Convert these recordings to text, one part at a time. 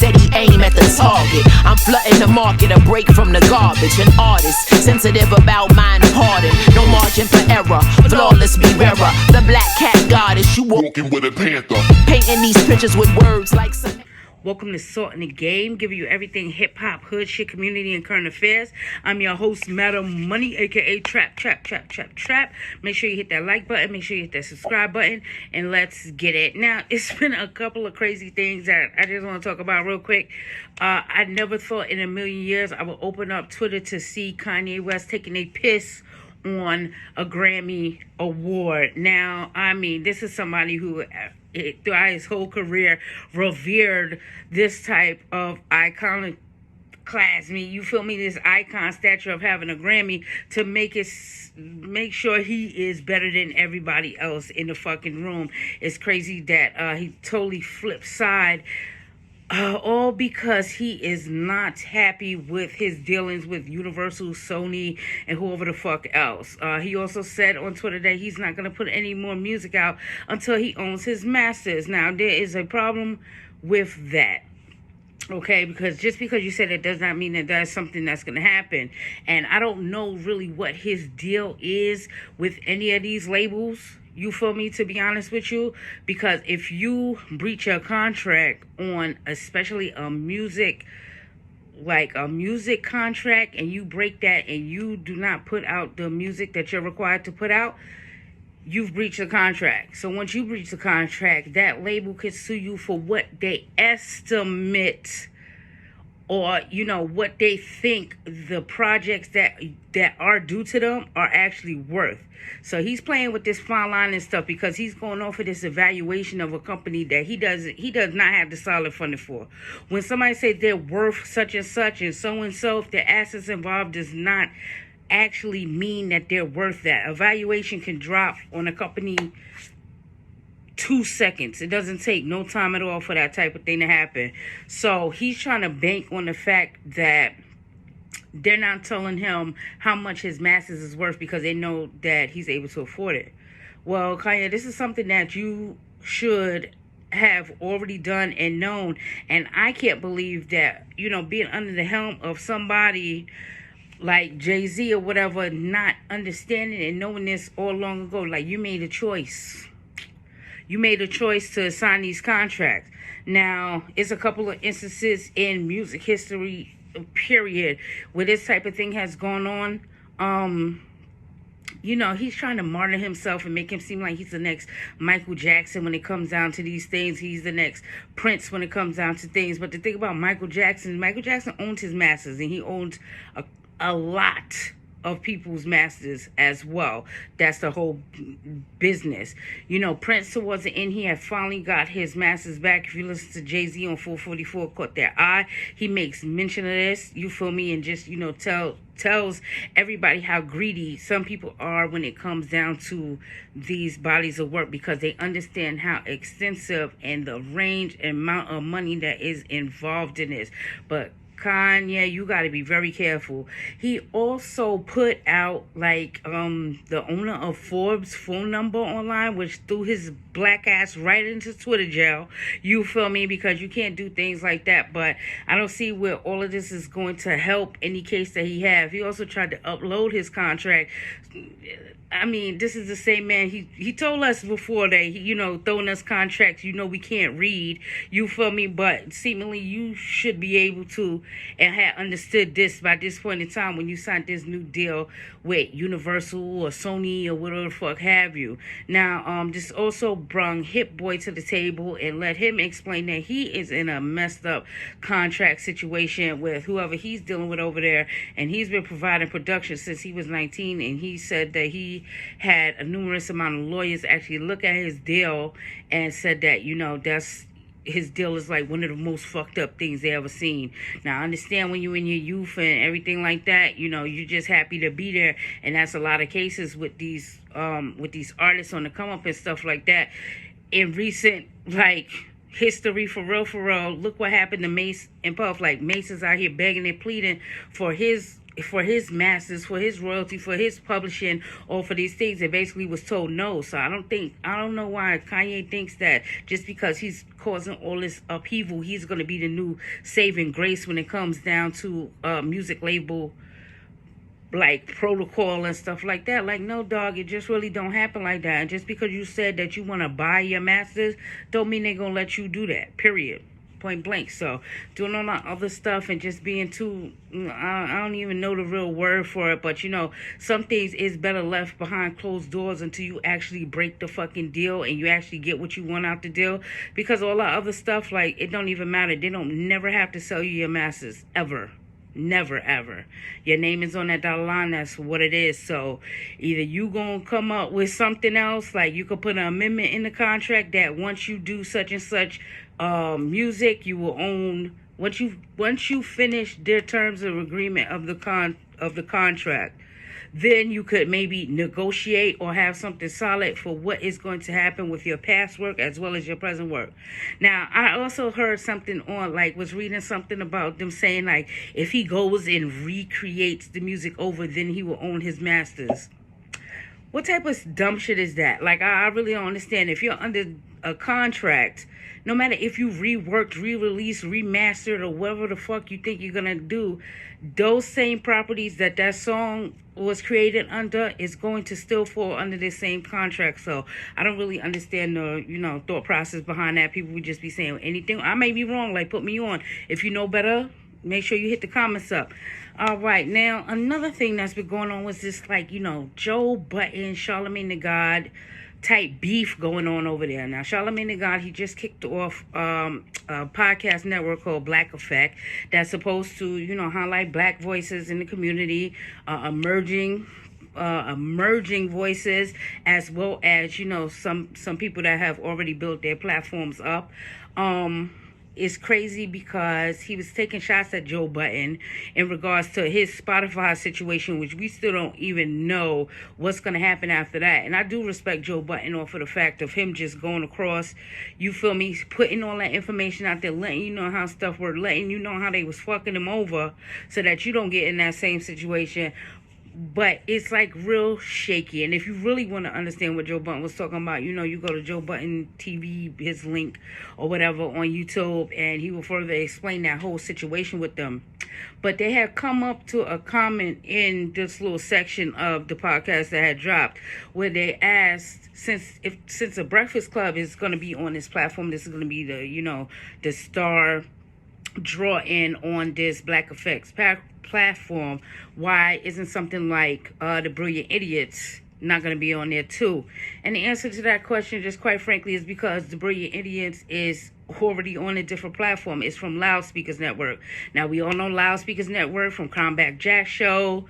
steady aim at the target. I'm flooding the market, a break from the garbage. An artist, sensitive about mind pardon. No margin for error, flawless be rarer. The black cat goddess, you walking with a panther. Painting these pictures with words like some... Welcome to Salt in the Game, giving you everything hip-hop, hood shit, community, and current affairs. I'm your host, Madam Money, a.k.a. Trap. Make sure you hit that like button. Make sure you hit that subscribe button. And let's get it. Now, it's been a couple of crazy things that I just want to talk about real quick. I never thought in a million years I would open up Twitter to see Kanye West taking a piss on a Grammy award. Now, I mean, this is somebody who... throughout his whole career, revered this type of iconoclasm. You feel me? This icon stature of having a Grammy to make sure he is better than everybody else in the fucking room. It's crazy that he totally flipped side. All because he is not happy with his dealings with Universal, Sony, and whoever the fuck else. He also said on Twitter that he's not going to put any more music out until he owns his masters. Now, there is a problem with that. Okay, because just because you said it does not mean that that's something that's going to happen. And I don't know really what his deal is with any of these labels. You feel me, to be honest with you? Because if you breach a contract on especially a music contract, and you break that and you do not put out the music that you're required to put out, you've breached the contract. So once you breach the contract, that label could sue you for what they estimate, or what they think the projects that are due to them are actually worth. So he's playing with this fine line and stuff because he's going off of this evaluation of a company that he does not have the solid funding for. When somebody says they're worth such and such and so, if their assets involved does not actually mean that they're worth that. Evaluation can drop on a company 2 seconds. It doesn't take no time at all for that type of thing to happen. So he's trying to bank on the fact that they're not telling him how much his masters is worth because they know that he's able to afford it. Well, Kanye, this is something that you should have already done and known. And I can't believe that, being under the helm of somebody like Jay-Z or whatever, not understanding and knowing this all long ago. Like, you made a choice. You made a choice to sign these contracts. Now, it's a couple of instances in music history, period, where this type of thing has gone on. He's trying to martyr himself and make him seem like he's the next Michael Jackson when it comes down to these things. He's the next Prince when it comes down to things. But the thing about Michael Jackson owns his masters, and he owns a lot of people's masters as well. That's the whole business. Prince wasn't in here, finally got his masters back. If you listen to Jay-Z on 444, Caught Their Eye, he makes mention of this, you feel me, and just, tells everybody how greedy some people are when it comes down to these bodies of work, because they understand how extensive and the range and amount of money that is involved in this. But Kanye, you got to be very careful. He also put out the owner of Forbes' phone number online, which threw his black ass right into Twitter jail. You feel me? Because you can't do things like that. But I don't see where all of this is going to help any case that he have. He also tried to upload his contract. I mean, this is the same man. He told us before that, throwing us contracts, we can't read. You feel me? But seemingly you should be able to and have understood this by this point in time when you signed this new deal with Universal or Sony or whatever the fuck have you. Now, this also brung Hit Boy to the table and let him explain that he is in a messed up contract situation with whoever he's dealing with over there. And he's been providing production since he was 19. And he said that he had a numerous amount of lawyers actually look at his deal and said that, that's his deal is like one of the most fucked up things they ever seen. Now, I understand when you're in your youth and everything like that, you're just happy to be there. And that's a lot of cases with these artists on the come up and stuff like that. In recent, history, for real, look what happened to Mace and Puff. Mace is out here begging and pleading for his for his masters, for his royalty, for his publishing, or for these things, it basically was told no. So I don't know why Kanye thinks that just because he's causing all this upheaval, he's going to be the new saving grace when it comes down to music label like protocol and stuff like that. Like, no, dog, it just really don't happen like that. And just because you said that you want to buy your masters, don't mean they're going to let you do that, period. Point blank. So doing all that other stuff and just being too, I don't even know the real word for it, but some things is better left behind closed doors until you actually break the fucking deal and you actually get what you want out the deal. Because all that other stuff, like, it don't even matter. They don't never have to sell you your masters ever. Never ever. Your name is on that dollar line. That's what it is. So either you gonna come up with something else, like you could put an amendment in the contract that once you do such and such music, you will own once you finish their terms of agreement of the contract. Then you could maybe negotiate or have something solid for what is going to happen with your past work as well as your present work. Now, I also heard something was reading something about them saying, like, if he goes and recreates the music over, then he will own his masters. What type of dumb shit is that? Like, I really don't understand. If you're under a contract, no matter if you reworked, re-released, remastered, or whatever the fuck you think you're gonna do, those same properties that song was created under is going to still fall under the same contract. So I don't really understand the thought process behind that. People would just be saying anything. I may be wrong. Like, put me on. If you know better, make sure you hit the comments up. All right, now another thing that's been going on was this, like, Joe Budden, Charlamagne the God type beef going on over there. Now, Charlamagne the God, he just kicked off a podcast network called Black Effect that's supposed to, highlight black voices in the community, emerging voices, as well as, some people that have already built their platforms up. It's crazy because he was taking shots at Joe Budden in regards to his Spotify situation, which we still don't even know what's going to happen after that. And I do respect Joe Budden off of the fact of him just going across, you feel me, putting all that information out there, letting you know how stuff worked, letting you know how they was fucking him over so that you don't get in that same situation. But it's like real shaky. And if you really want to understand what Joe Budden was talking about, you go to Joe Budden TV, his link or whatever on YouTube, and he will further explain that whole situation with them. But they had come up to a comment in this little section of the podcast that had dropped where they asked, since the Breakfast Club is going to be on this platform, this is going to be the star draw in on this Black Effects platform, why isn't something like the Brilliant Idiots not going to be on there too? And the answer to that question, just quite frankly, is because the Brilliant Idiots is already on a different platform. It's from Loudspeakers Network. Now, we all know Loudspeakers Network from Combat Jack Show.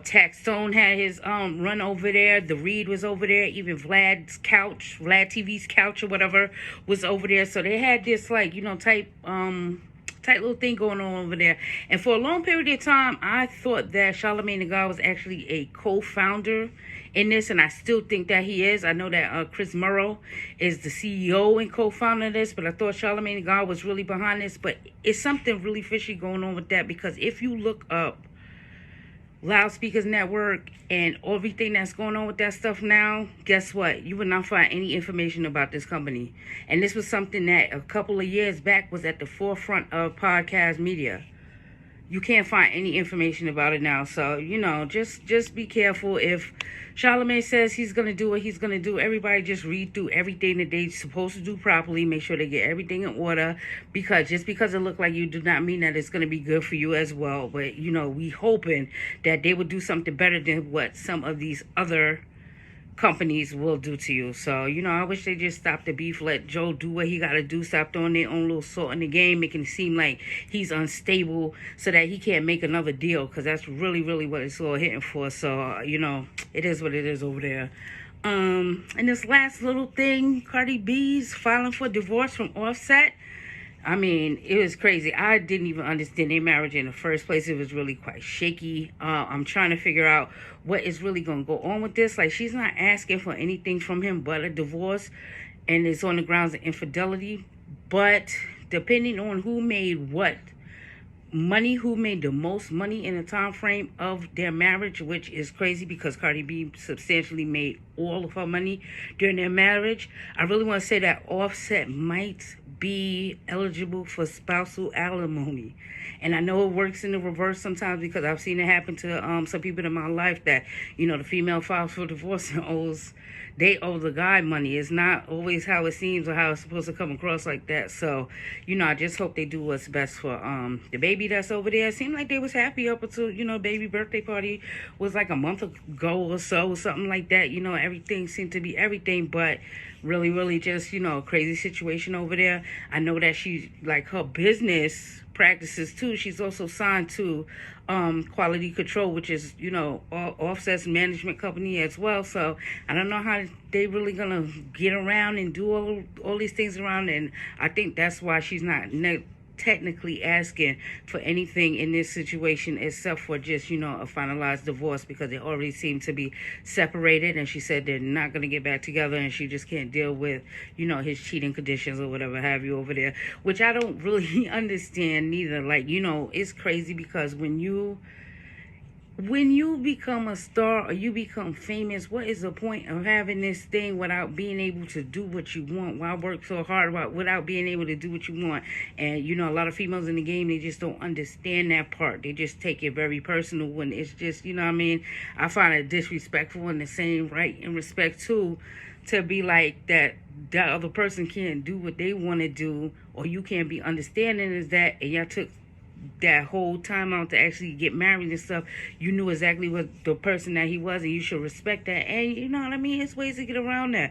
Tax Stone had his run over there. The Reed was over there. Even Vlad TV's couch or whatever was over there. So they had this tight little thing going on over there. And for a long period of time, I thought that Charlamagne the God was actually a co-founder in this, and I still think that he is. I know that Chris Murrow is the CEO and co-founder of this, but I thought Charlamagne the God was really behind this. But it's something really fishy going on with that, because if you look up Loudspeakers Network and everything that's going on with that stuff now, guess what? You will not find any information about this company. And this was something that a couple of years back was at the forefront of podcast media. You can't find any information about it now. So, just be careful. If Charlamagne says he's going to do what he's going to do, everybody just read through everything that they're supposed to do properly. Make sure they get everything in order. Because just because it look like you do not mean that it's going to be good for you as well. But, we hoping that they would do something better than what some of these other companies will do to you. So, I wish they just stop the beef, let Joe do what he got to do, stop throwing their own little salt in the game, making it seem like he's unstable so that he can't make another deal, because that's really, really what it's all hitting for. So, it is what it is over there. And this last little thing, Cardi B's filing for divorce from Offset. I mean, it was crazy. I didn't even understand their marriage in the first place. It was really quite shaky. I'm trying to figure out what is really going to go on with this. Like, she's not asking for anything from him but a divorce, and it's on the grounds of infidelity. But depending on who made what money, who made the most money in the time frame of their marriage, which is crazy because Cardi B substantially made all of her money during their marriage. I really want to say that Offset might be eligible for spousal alimony. And I know it works in the reverse sometimes because I've seen it happen to some people in my life that, the female files for divorce and they owe the guy money. It's not always how it seems or how it's supposed to come across like that. So, I just hope they do what's best for the baby that's over there. It seemed like they was happy up until, baby birthday party was like a month ago or so, something like that. Everything seemed to be everything, but really, really just, crazy situation over there. I know that she's like her business practices too. She's also signed to Quality Control, which is Offset's management company as well. So I don't know how they really gonna get around and do all these things around, and I think that's why she's not technically asking for anything in this situation except for just a finalized divorce, because they already seem to be separated, and she said they're not going to get back together, and she just can't deal with his cheating conditions or whatever have you over there, which I don't really understand neither. Like, it's crazy because when you become a star or you become famous, what is the point of having this thing without being able to do what you want? Why work so hard without being able to do what you want? And, a lot of females in the game, they just don't understand that part. They just take it very personal when it's just, I find it disrespectful, in the same right and respect too, to be like that other person can't do what they want to do, or you can't be understanding is that, and y'all took that whole time out to actually get married and stuff. You knew exactly what the person that he was, and you should respect that. And you know what I mean? There's ways to get around that.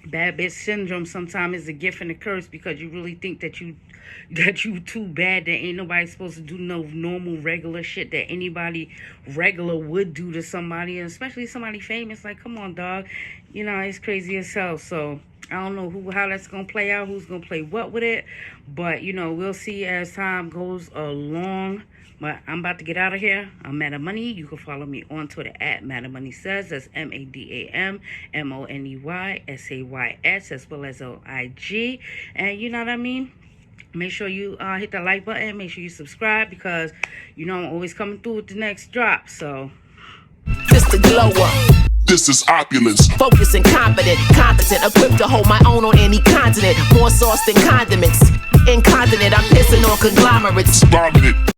Bad bitch syndrome sometimes is a gift and a curse, because you really think that you too bad, that ain't nobody supposed to do no normal regular shit that anybody regular would do to somebody, and especially somebody famous. Like, come on, dog. It's crazy as hell. So I don't know how that's going to play out, who's going to play what with it. But, we'll see as time goes along. But I'm about to get out of here. I'm Madam Money. You can follow me on Twitter at Madam Money Says. That's MADAMMONEYSAYS, as well as OIG. And you know what I mean? Make sure you hit the like button. Make sure you subscribe, because, I'm always coming through with the next drop. So, This the glow up. This is opulence. Focused and competent, equipped to hold my own on any continent. More sauce than condiments. Incontinent, I'm pissing on conglomerates. Dominant.